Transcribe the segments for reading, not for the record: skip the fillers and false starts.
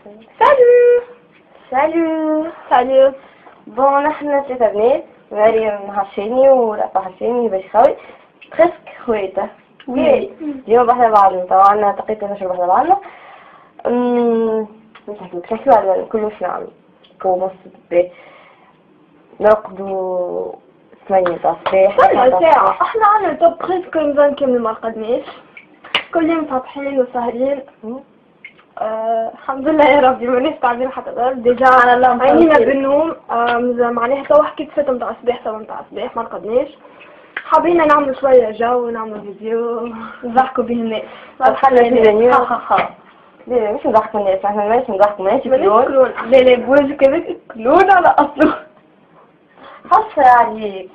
Salut. Salut. Salut. بون احنا ثلاثة بنات، مريم هاشمي ورفا هاشمي بشخاوي بريسك خويته. وي. اليوم بحنا بعضنا طبعا تقيت نشرب بحنا بعضنا. نحكيو على كل واش نعمل كوموس نرقدو 8 تاع الصباح. ساعة احنا عنا توب بريسك رمضان كامل ما رقدناش، كل يوم فاتحين وسهرين. الحمد لله يا ربي ماناش تعبين حتى ضرب ديجا على الله عينينا بالنوم. معناها توا حكيت 6 متاع الصباح 7 متاع الصباح ما رقدناش، حابين نعملوا شوية جو ونعملوا فيديو نضحكوا به الناس. دخلنا في اليوم لا مش نضحكوا الناس، احنا ماناش نضحكوا ماشي كلون. لا بوجهك كذا كلون على اصله. حصة عليك.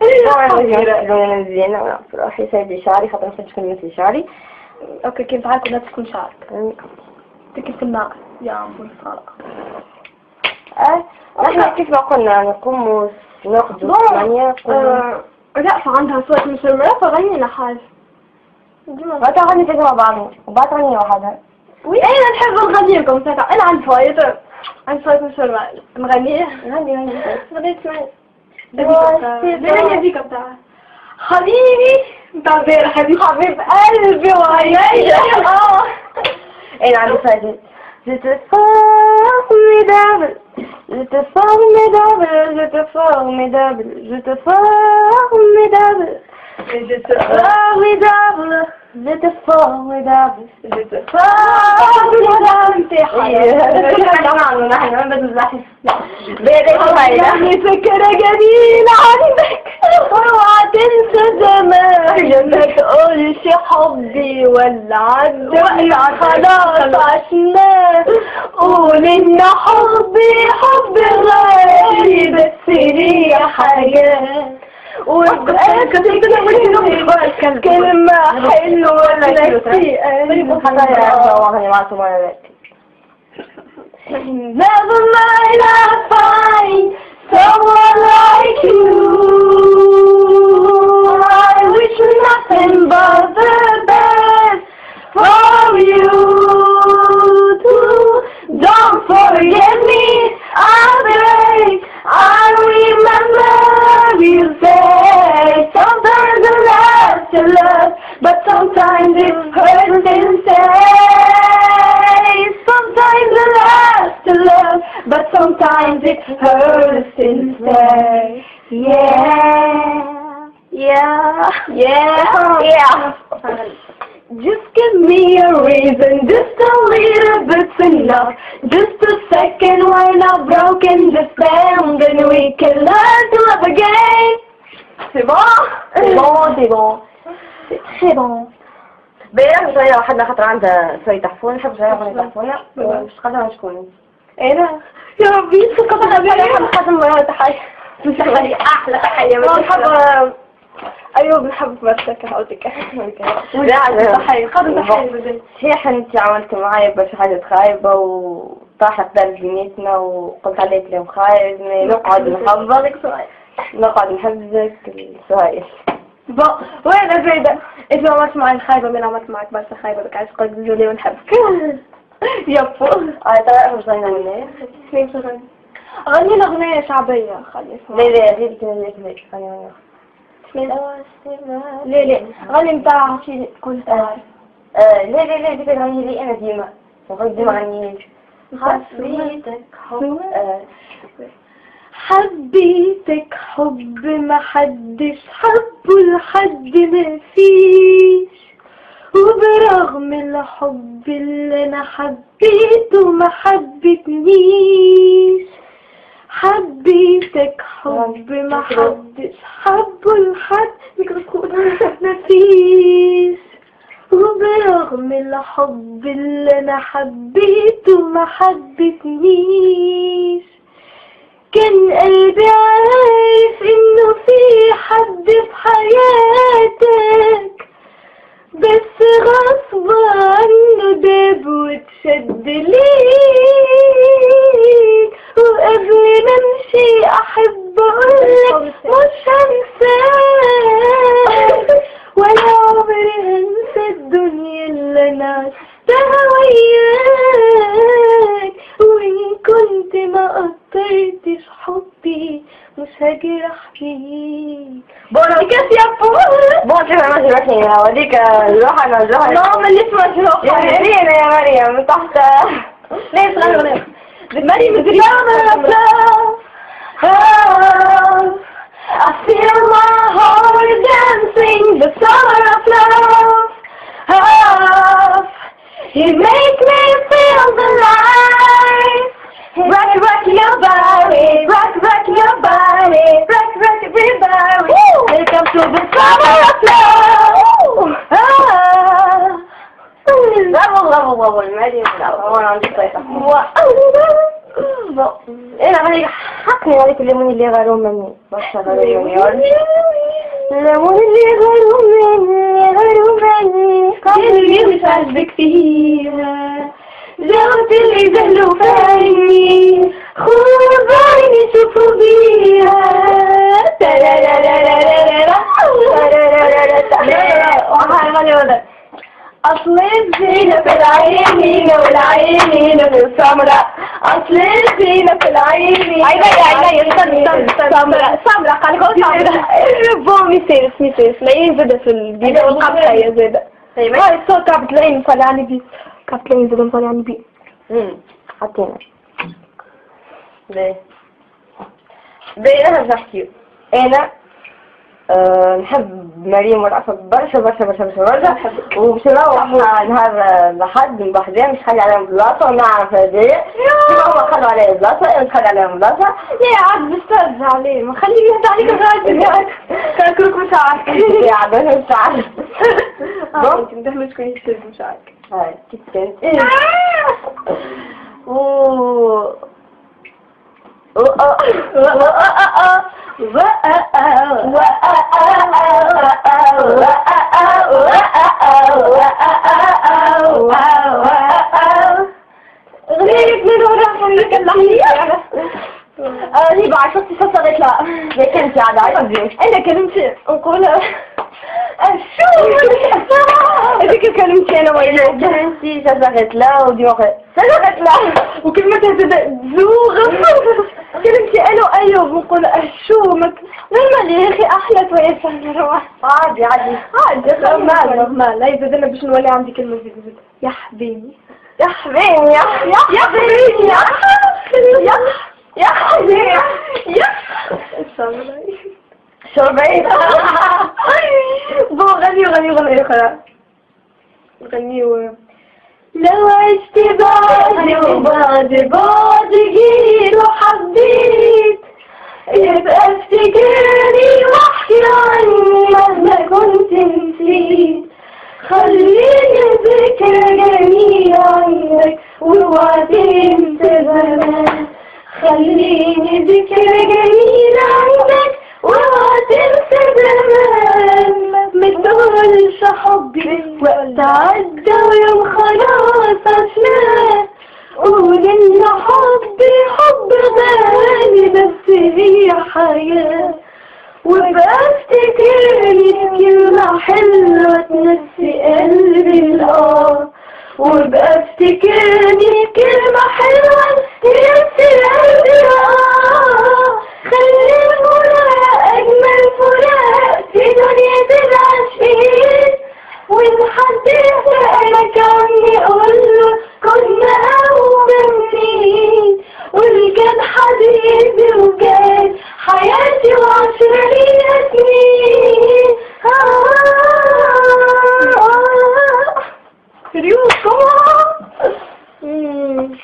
لون مزيانة وانا بصراحة سايبة شعري خاطر نحب تكون مثل شعري. اوكي كيف تعرفوا لا تكون شعرك تكل في النار يا عمو الصراحة. نحن كيف ما قلنا نقوم ناخذ 8 لا فعندها صوت مسمرة فغنينا حاجة. ما تغني كده مع بعضنا وبعد تغني وحدها. وي انا نحب نغني لكم ساعة. انا عندي صوت مسمرة نغنيه. غنيت معي. ديري هذيك بتاع حبيبي بتاع زير حبيب قلبي وعيني. انا عندي فايدة. Je te formidable, je te formidable, je te formidable, je te formidable, je te formidable, je te formidable, je te formidable. فكرة جميلة عندك اوعى تنسى زمان ما تقولش حبي ولا عدى خلاص عشناه قول ان حبي غالي بس ليه حاجات كلمة حلوة نسيئة. Never mind, I'll find someone like you. I wish nothing but the best for you too. Don't forget me, I'll beg. I remember you say sometimes it lasts to love, but sometimes it hurts inside. Sometimes it lasts to love, but sometimes it hurts inside. Yeah. Just give me a reason, just a little bit's enough. Just a second, we're not broken, just bend and we can learn to love again. C'est bon? C'est bon. C'est très bon. بيان شوية واحدة خاطر عندها شوية تحفون نحب شوية أغنية تحفونة وش قدرها شكون؟ أنا يا ربي سقطت عليها خاتم تحية أحلى تحية نحب أيوة بنحب برشك هاوتك تحية خذ تحية صحيح انت عملت معايا باش حاجة خايبة وطاحت دار بيناتنا وقلت عليك اليوم خايب نقعد نحبك السهايل. وين زايدة؟ إذا عملت معي خايبة من عملت معك بس خايبة بك عايز قد جولي ونحبك. يبو. ترى مش غنينا مني. كيف تغني؟ غنينا أغنية شعبية خلي اسمها. لا هذيك هذيك غني. لا غني متاع شي تكون تعرف. لا ديك غني لي أنا ديما. وغير ديما غني. حبيتك حب ما حدش حبه لحد ما فيش، وبرغم الحب اللي انا حبيته ما حبتنيش. حبيتك حب ما حدش حبه لحد ما فيش، وبرغم الحب اللي انا حبيته ما حبتنيش. كان قلبي عارف انه في حد في حياتك، بس غصب عنه داب واتشد ليك. وقبل ما امشي احب اقولك مش هنساك، ولا عمري هنسى الدنيا اللي انا عشتها وياك. قدرتش حبي مش هجرح فيك. بورا كاس يا بورا كده ماشي ماشي هوريك الروحة نوزعها. لا ما لسه ماشي روحة يا مريم من تحت. ليه صغيرة مريم بتجيبها I feel my heart dancing the summer of love. You make me feel the life. Rock, rock your body, rock, rock your body, rock, rock everybody. Welcome to the summer of love. Level, ready? I want to play انا غادي حقني هذيك الليمون اللي غاروا مني باش غاروا الليمون اللي كان اللي عجبك فيها جاوت اللي زهلوا فاني خويا بعيني شوفوا بيها أصل الزينة في العينين والعينين في السمرة. أصل الزينة في العينين سمرة قال لكم سمرة بون ميسيرس العين زادة في البيت والقبطة هي زادة. هاي الصوت كابت العين مصلي بي كابت العين زادة مصلي بي. حطينا باهي أنا نحكي أنا نحب مريم والأسد برشا وباش نروح نهار لحد من بحذاه مش خلي عليهم بلاصة ونعرف هذايا كيما هما خلوا عليا بلاصة أنا نخلي عليهم بلاصة. يا عاد بسترجع عليه ما خليه يهدى عليك الراجل كاكلك مشاعرك يا عاد أنا مشاعرك انت ندخلوا شكون يشترك مشاعرك هاي كيف كانت غريب من وراء لك اللحية هي بعد شفتي صغيت لا يا كنتي عاد انا كلمتي نقول شو هذيك كلمتي انا وياك كلمتي صغيت لا وديوغ صغيت لا وكلمتها زوغ كلمتي انا وايوب نقول شو لما يا اخي احلى ويا نروح عادي نورمال لا يزيدنا باش نولي عندي كلمه زيد يا حبيبي يا حبيبي يا حبيبي يا حبيبي يا شربي بو غني خلاص غنيو لو عشت بعد جيت وحبيت يبقى افتكرني واحكي عني مهما كنت نسيت خليني ذكرى جميلة عندك واوعى تنسى زمان خليني ذكرى جميلة عندك واوعى تنسى زمان متقولش حبي وقت عدى ويوم خلاص عشناه قول ان حبي حب غالي بس هي حياة وبقى افتكرني كلمة حلوة تنسي قلبي الآه وبقى افتكرني كلمة حلوة تنسي قلبي الآه خلي الفراق أجمل فراق في دنيا العاشقين وإن حد يسألك عني قوله كنا أول سنين واللي كان حبيبي وكان حياتي و10 سنين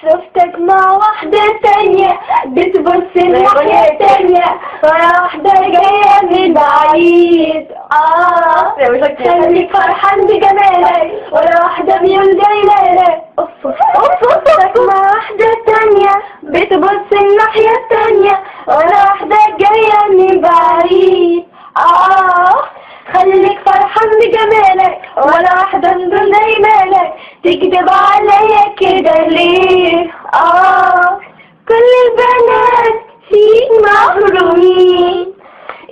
شفتك مع واحدة تانية بتبص الناحية التانية واحدة جاية من بعيد خليك فرحان بجمالك ولا واحدة ميول جايلالك شفتك مع واحدة تانية بتبص الناحية التانية ولا واحدة جاية من بعيد خليك فرحان بجمالك ولا واحدة من دون مالك تكذب عليا كده ليه كل البنات فيك محرومين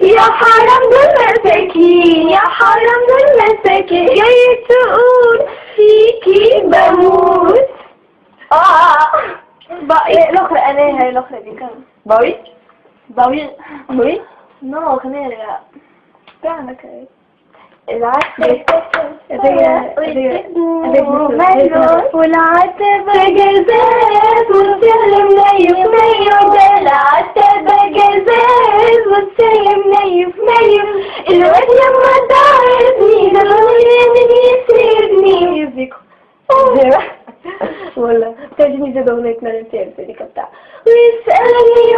يا حرام دول مساكين يا حرام دول مساكين جاي تقول فيكي بموت باوي الأخرى أنا هاي الأخرى دي كم باوي باوي باوي نو خنيرة تعملك العسل والعتب جزاز والسلم نيف نيف العتب جزاز والسلم نيف نيف الواد لما تعرفني ضروري من يسيبني يزيكو ولا تجني زي دونك نرمتين في ديك بتاع ويسألني